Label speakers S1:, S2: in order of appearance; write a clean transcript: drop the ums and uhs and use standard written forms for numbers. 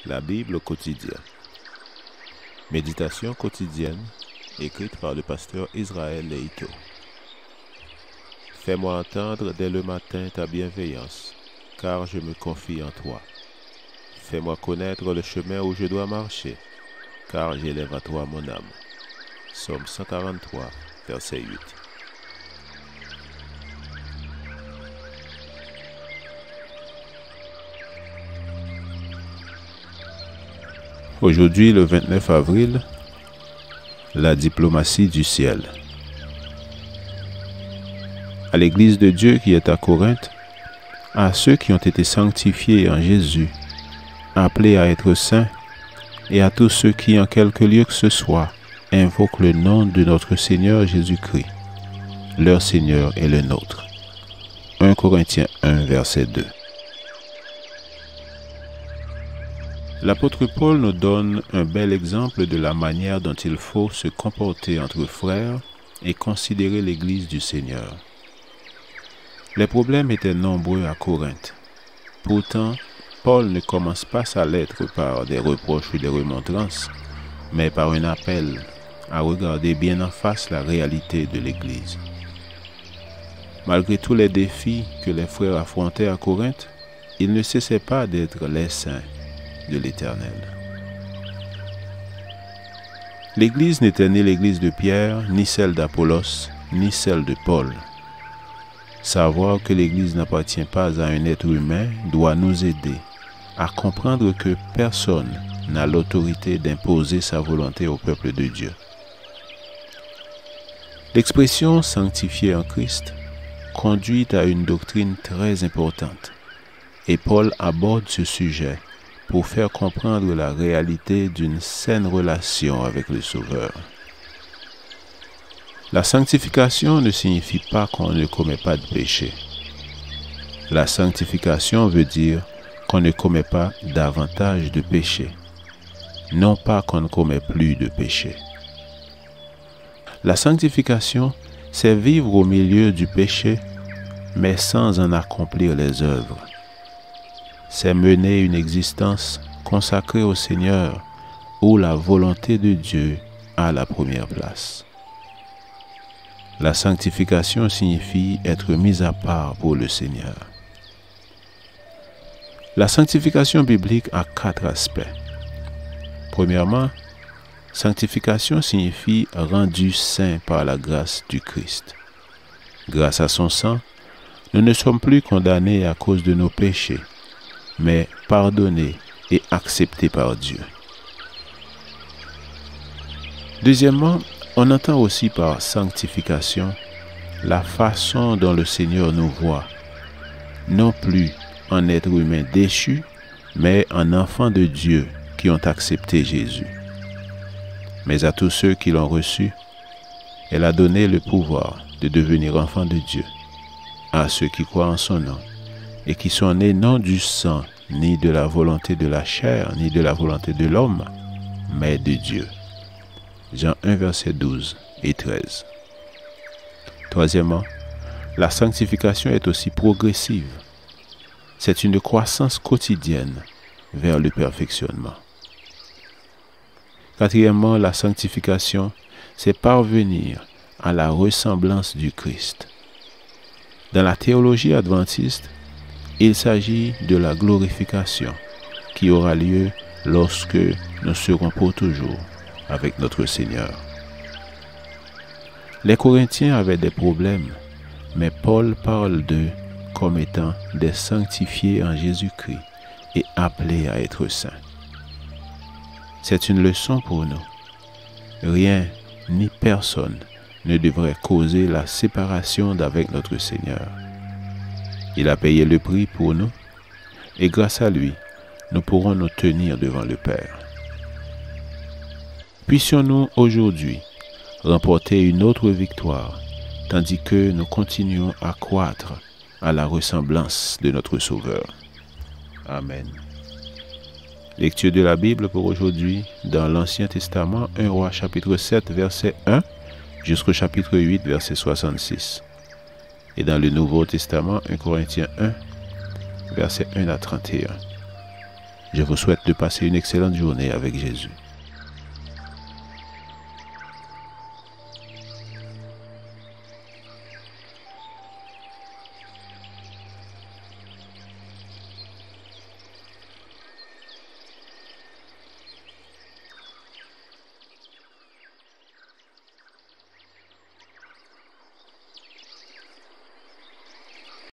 S1: La Bible quotidienne. Méditation quotidienne écrite par le pasteur Israël Leito. Fais-moi entendre dès le matin ta bienveillance, car je me confie en toi. Fais-moi connaître le chemin où je dois marcher, car j'élève à toi mon âme. Psaume 143, verset 8. Aujourd'hui, le 29 avril, la diplomatie du ciel. À l'Église de Dieu qui est à Corinthe, à ceux qui ont été sanctifiés en Jésus, appelés à être saints, et à tous ceux qui, en quelque lieu que ce soit, invoquent le nom de notre Seigneur Jésus-Christ. Leur Seigneur est le nôtre. 1 Corinthiens 1, verset 2. L'apôtre Paul nous donne un bel exemple de la manière dont il faut se comporter entre frères et considérer l'Église du Seigneur. Les problèmes étaient nombreux à Corinthe. Pourtant, Paul ne commence pas sa lettre par des reproches ou des remontrances, mais par un appel à regarder bien en face la réalité de l'Église. Malgré tous les défis que les frères affrontaient à Corinthe, ils ne cessaient pas d'être les saints de l'Éternel. L'Église n'était ni l'Église de Pierre, ni celle d'Apollos, ni celle de Paul. Savoir que l'Église n'appartient pas à un être humain doit nous aider à comprendre que personne n'a l'autorité d'imposer sa volonté au peuple de Dieu. L'expression « sanctifié en Christ » conduit à une doctrine très importante, et Paul aborde ce sujet pour faire comprendre la réalité d'une saine relation avec le Sauveur. La sanctification ne signifie pas qu'on ne commet pas de péché. La sanctification veut dire qu'on ne commet pas davantage de péché, non pas qu'on ne commet plus de péché. La sanctification, c'est vivre au milieu du péché, mais sans en accomplir les œuvres. C'est mener une existence consacrée au Seigneur, où la volonté de Dieu a la première place. La sanctification signifie être mis à part pour le Seigneur. La sanctification biblique a 4 aspects. Premièrement, sanctification signifie rendu saint par la grâce du Christ. Grâce à son sang, nous ne sommes plus condamnés à cause de nos péchés, mais pardonnés et acceptés par Dieu. Deuxièmement, on entend aussi par sanctification la façon dont le Seigneur nous voit, non plus en être humain déchu, mais en enfants de Dieu qui ont accepté Jésus. Mais à tous ceux qui l'ont reçu, elle a donné le pouvoir de devenir enfants de Dieu, à ceux qui croient en son nom, et qui sont nés non du sang, ni de la volonté de la chair, ni de la volonté de l'homme, mais de Dieu. Jean 1, verset 12 et 13. Troisièmement, la sanctification est aussi progressive. C'est une croissance quotidienne vers le perfectionnement. Quatrièmement, la sanctification, c'est parvenir à la ressemblance du Christ. Dans la théologie adventiste, il s'agit de la glorification qui aura lieu lorsque nous serons pour toujours avec notre Seigneur. Les Corinthiens avaient des problèmes, mais Paul parle d'eux comme étant des sanctifiés en Jésus-Christ et appelés à être saints. C'est une leçon pour nous. Rien ni personne ne devrait causer la séparation d'avec notre Seigneur. Il a payé le prix pour nous, et grâce à lui, nous pourrons nous tenir devant le Père. Puissions-nous aujourd'hui remporter une autre victoire, tandis que nous continuons à croître à la ressemblance de notre Sauveur. Amen. Lecture de la Bible pour aujourd'hui dans l'Ancien Testament, 1 Roi chapitre 7, verset 1, jusqu'au chapitre 8, verset 66. Et dans le Nouveau Testament, 1 Corinthiens 1, verset 1 à 31. Je vous souhaite de passer une excellente journée avec Jésus.